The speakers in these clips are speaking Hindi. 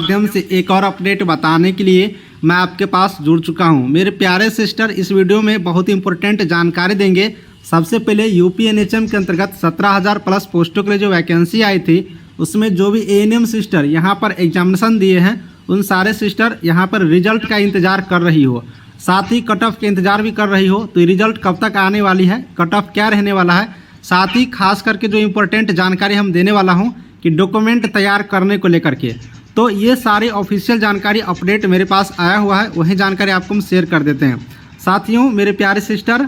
माध्यम से एक और अपडेट बताने के लिए मैं आपके पास जुड़ चुका हूं। मेरे प्यारे सिस्टर, इस वीडियो में बहुत ही इंपॉर्टेंट जानकारी देंगे। सबसे पहले यूपीएनएचएम के अंतर्गत 17,000 प्लस पोस्टों के लिए जो वैकेंसी आई थी, उसमें जो भी एएनएम सिस्टर यहां पर एग्जामिनेशन दिए हैं, उन सारे सिस्टर यहां पर रिजल्ट का इंतजार कर रही हो, साथ ही कट ऑफ के इंतजार भी कर रही हो। तो रिजल्ट कब तक आने वाली है, कट ऑफ क्या रहने वाला है, साथ ही खास करके जो इम्पोर्टेंट जानकारी हम देने वाला हूँ कि डॉक्यूमेंट तैयार करने को लेकर के, तो ये सारी ऑफिशियल जानकारी अपडेट मेरे पास आया हुआ है, वही जानकारी आपको हम शेयर कर देते हैं। साथियों, मेरे प्यारे सिस्टर,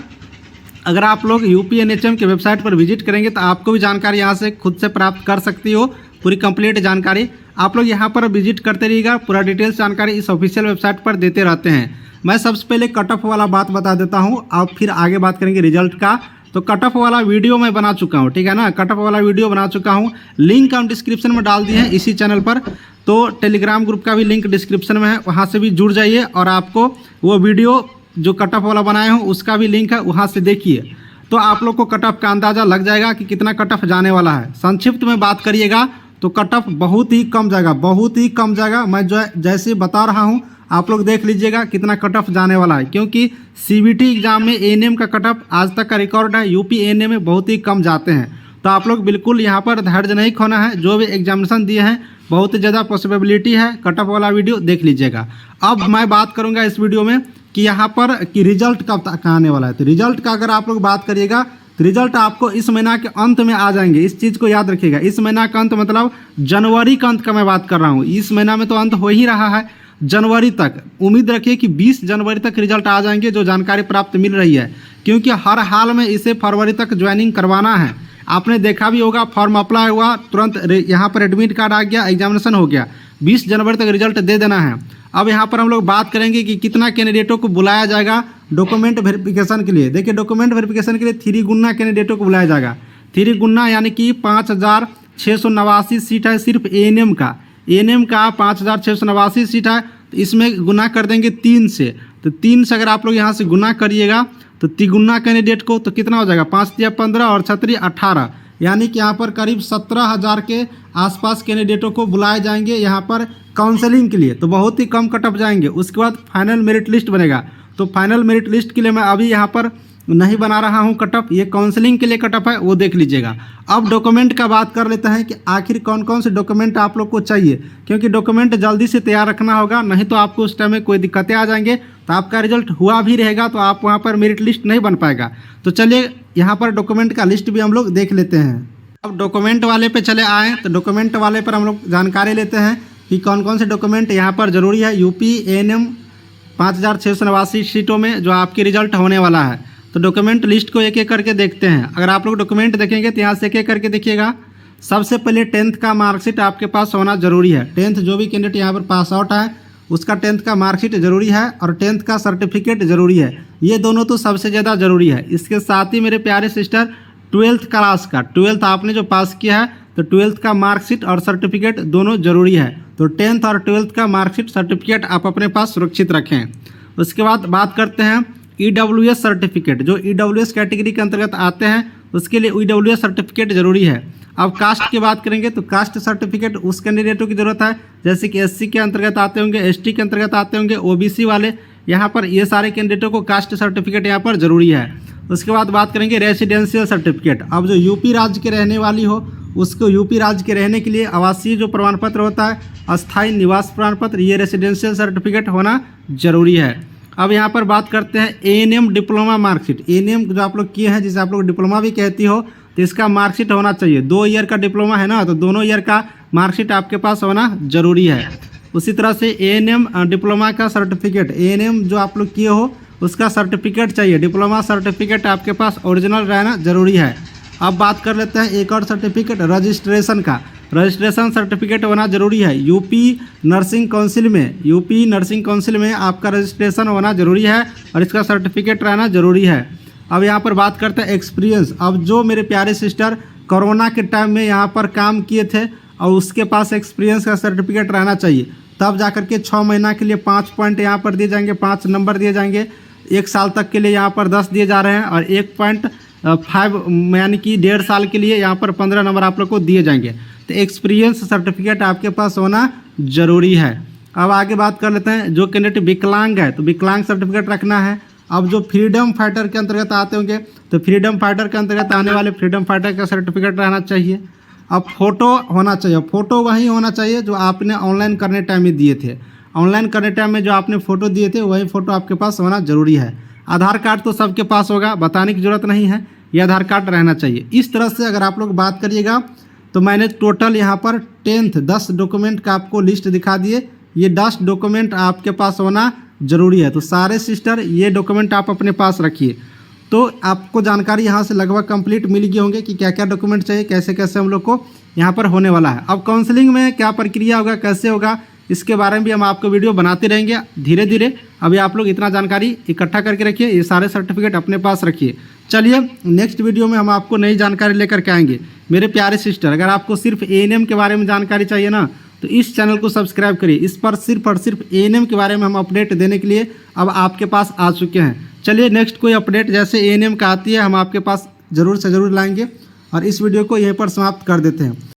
अगर आप लोग यूपीएनएचएम के वेबसाइट पर विजिट करेंगे तो आपको भी जानकारी यहाँ से खुद से प्राप्त कर सकती हो। पूरी कंप्लीट जानकारी आप लोग यहाँ पर विजिट करते रहिएगा। पूरा डिटेल्स जानकारी इस ऑफिशियल वेबसाइट पर देते रहते हैं। मैं सबसे पहले कट ऑफ वाला बात बता देता हूँ, अब फिर आगे बात करेंगे रिजल्ट का। तो कट ऑफ वाला वीडियो मैं बना चुका हूँ, ठीक है ना। कट ऑफ वाला वीडियो बना चुका हूँ, लिंक हम डिस्क्रिप्शन में डाल दिए हैं इसी चैनल पर। तो टेलीग्राम ग्रुप का भी लिंक डिस्क्रिप्शन में है, वहाँ से भी जुड़ जाइए और आपको वो वीडियो जो कट ऑफ वाला बनाए हूँ उसका भी लिंक है, वहाँ से देखिए। तो आप लोग को कट ऑफ का अंदाज़ा लग जाएगा कि कितना कट ऑफ जाने वाला है। संक्षिप्त में बात करिएगा तो कट ऑफ बहुत ही कम जाएगा, बहुत ही कम जाएगा। मैं जो जैसे बता रहा हूँ आप लोग देख लीजिएगा कितना कट ऑफ जाने वाला है, क्योंकि सीबीटी एग्जाम में एएनएम का कट ऑफ आज तक का रिकॉर्ड है, यूपी एएनएम में बहुत ही कम जाते हैं। तो आप लोग बिल्कुल यहाँ पर धैर्य नहीं खोना है। जो भी एग्जामिनेशन दिए हैं बहुत ज़्यादा पॉसिबिलिटी है, कट ऑफ वाला वीडियो देख लीजिएगा। अब मैं बात करूँगा इस वीडियो में कि यहाँ पर कि रिजल्ट कब तक आने वाला है। तो रिजल्ट का अगर आप लोग बात करिएगा तो रिजल्ट आपको इस महीना के अंत में आ जाएंगे। इस चीज़ को याद रखिएगा, इस महीना का अंत मतलब जनवरी का अंत का मैं बात कर रहा हूँ। इस महीना में तो अंत हो ही रहा है, जनवरी तक उम्मीद रखिए कि 20 जनवरी तक रिजल्ट आ जाएंगे, जो जानकारी प्राप्त मिल रही है। क्योंकि हर हाल में इसे फरवरी तक ज्वाइनिंग करवाना है। आपने देखा भी होगा, फॉर्म अप्लाई हुआ, तुरंत यहाँ पर एडमिट कार्ड आ गया, एग्जामिनेशन हो गया, 20 जनवरी तक रिजल्ट दे देना है। अब यहाँ पर हम लोग बात करेंगे कि कितना कैंडिडेटों को बुलाया जाएगा डॉक्यूमेंट वेरिफिकेशन के लिए। देखिए, डॉक्यूमेंट वेरिफिकेशन के लिए 3 गुना कैंडिडेटों को बुलाया जाएगा। 3 गुना यानी कि 5,689 सीट है सिर्फ एएनएम का। एएनएम का 5,689 सीट है, तो इसमें गुना कर देंगे 3 से। तो 3 से अगर आप लोग यहाँ से गुना करिएगा तो तिगुना कैंडिडेट को तो कितना हो जाएगा, 5 या 15 और 6 18, यानी कि यहाँ पर करीब 17,000 के आसपास कैंडिडेटों को बुलाए जाएंगे यहाँ पर काउंसलिंग के लिए। तो बहुत ही कम कट ऑफ जाएंगे। उसके बाद फाइनल मेरिट लिस्ट बनेगा। तो फाइनल मेरिट लिस्ट के लिए मैं अभी यहाँ पर नहीं बना रहा हूँ कट ऑफ, ये काउंसलिंग के लिए कट ऑफ है, वो देख लीजिएगा। अब डॉक्यूमेंट का बात कर लेते हैं कि आखिर कौन कौन से डॉक्यूमेंट आप लोग को चाहिए, क्योंकि डॉक्यूमेंट जल्दी से तैयार रखना होगा, नहीं तो आपको उस टाइम में कोई दिक्कतें आ जाएंगे। तो आपका रिजल्ट हुआ भी रहेगा तो आप वहाँ पर मेरिट लिस्ट नहीं बन पाएगा। तो चलिए यहाँ पर डॉक्यूमेंट का लिस्ट भी हम लोग देख लेते हैं। अब डॉक्यूमेंट वाले पे चले आएँ तो डॉक्यूमेंट वाले पर हम लोग जानकारी लेते हैं कि कौन कौन से डॉक्यूमेंट यहाँ पर ज़रूरी है। यूपी एएनएम 5,689 सीटों में जो आपकी रिजल्ट होने वाला है, तो डॉक्यूमेंट लिस्ट को एक एक करके देखते हैं। अगर आप लोग डॉक्यूमेंट देखेंगे तो यहाँ से एक एक करके देखिएगा। सबसे पहले 10th का मार्कशीट आपके पास होना जरूरी है। 10th जो भी कैंडिडेट यहाँ पर पास आउट है उसका 10th का मार्कशीट जरूरी है और 10th का सर्टिफिकेट जरूरी है। ये दोनों तो सबसे ज़्यादा जरूरी है। इसके साथ ही मेरे प्यारे सिस्टर 12th क्लास का, 12th आपने जो पास किया है तो 12th का मार्कशीट और सर्टिफिकेट दोनों जरूरी है। तो 10th और 12th का मार्कशीट सर्टिफिकेट आप अपने पास सुरक्षित रखें। उसके बाद बात करते हैं EWS सर्टिफिकेट। जो EWS कैटेगरी के अंतर्गत आते हैं उसके लिए EWS सर्टिफिकेट जरूरी है। अब कास्ट की बात करेंगे तो कास्ट सर्टिफिकेट उस कैंडिडेटों की ज़रूरत है जैसे कि SC के अंतर्गत आते होंगे, ST के अंतर्गत आते होंगे, OBC वाले, यहाँ पर ये सारे कैंडिडेटों को कास्ट सर्टिफिकेट यहाँ पर जरूरी है। उसके बाद बात करेंगे रेसिडेंशियल सर्टिफिकेट। अब जो यूपी राज्य के रहने वाली हो उसको यूपी राज्य के रहने के लिए आवासीय जो प्रमाण पत्र होता है, अस्थायी निवास प्रमाण पत्र, ये रेसिडेंशियल सर्टिफिकेट होना जरूरी है। अब यहाँ पर बात करते हैं एएनएम डिप्लोमा मार्कशीट। एएनएम जो आप लोग किए हैं, जिसे आप लोग डिप्लोमा भी कहती हो, तो इसका मार्कशीट होना चाहिए। 2 ईयर का डिप्लोमा है ना, तो दोनों ईयर का मार्कशीट आपके पास होना जरूरी है। उसी तरह से एएनएम डिप्लोमा का सर्टिफिकेट, एएनएम जो आप लोग किए हो उसका सर्टिफिकेट चाहिए। डिप्लोमा सर्टिफिकेट आपके पास ओरिजिनल रहना जरूरी है। अब बात कर लेते हैं एक और सर्टिफिकेट रजिस्ट्रेशन का। रजिस्ट्रेशन सर्टिफिकेट होना जरूरी है। यूपी नर्सिंग काउंसिल में आपका रजिस्ट्रेशन होना जरूरी है और इसका सर्टिफिकेट रहना जरूरी है। अब यहाँ पर बात करते हैं एक्सपीरियंस। अब जो मेरे प्यारे सिस्टर कोरोना के टाइम में यहाँ पर काम किए थे और उसके पास एक्सपीरियंस का सर्टिफिकेट रहना चाहिए, तब जाकर के 6 महीना के लिए 5 पॉइंट यहाँ पर दिए जाएंगे, 5 नंबर दिए जाएंगे। 1 साल तक के लिए यहाँ पर 10 दिए जा रहे हैं और 1.5 यानी कि 1.5 साल के लिए यहाँ पर 15 नंबर आप लोग को दिए जाएंगे। तो एक्सपीरियंस सर्टिफिकेट आपके पास होना ज़रूरी है। अब आगे बात कर लेते हैं, जो कैंडिडेट विकलांग है तो विकलांग सर्टिफिकेट रखना है। अब जो फ्रीडम फाइटर के अंतर्गत आते होंगे तो फ्रीडम फाइटर के अंतर्गत आने वाले फ्रीडम फाइटर का सर्टिफिकेट रहना चाहिए। अब फ़ोटो होना चाहिए, फ़ोटो वही होना चाहिए जो आपने ऑनलाइन करने टाइम में दिए थे। ऑनलाइन करने टाइम में जो आपने फ़ोटो दिए थे वही फ़ोटो आपके पास होना ज़रूरी है। आधार कार्ड तो सबके पास होगा, बताने की ज़रूरत नहीं है, ये आधार कार्ड रहना चाहिए। इस तरह से अगर आप लोग बात करिएगा तो मैंने टोटल यहाँ पर 10 डॉक्यूमेंट का आपको लिस्ट दिखा दिए। ये 10 डॉक्यूमेंट आपके पास होना ज़रूरी है। तो सारे सिस्टर ये डॉक्यूमेंट आप अपने पास रखिए। तो आपको जानकारी यहाँ से लगभग कंप्लीट मिल गई होंगे कि क्या क्या डॉक्यूमेंट चाहिए, कैसे कैसे हम लोग को यहाँ पर होने वाला है। अब काउंसलिंग में क्या प्रक्रिया होगा, कैसे होगा, इसके बारे में भी हम आपको वीडियो बनाते रहेंगे धीरे धीरे। अभी आप लोग इतना जानकारी इकट्ठा करके रखिए, ये सारे सर्टिफिकेट अपने पास रखिए। चलिए नेक्स्ट वीडियो में हम आपको नई जानकारी लेकर के आएंगे। मेरे प्यारे सिस्टर, अगर आपको सिर्फ एएनएम के बारे में जानकारी चाहिए ना तो इस चैनल को सब्सक्राइब करिए। इस पर सिर्फ और सिर्फ एएनएम के बारे में हम अपडेट देने के लिए अब आपके पास आ चुके हैं। चलिए नेक्स्ट कोई अपडेट जैसे एएनएम का आती है हम आपके पास ज़रूर से ज़रूर लाएंगे। और इस वीडियो को यहीं पर समाप्त कर देते हैं।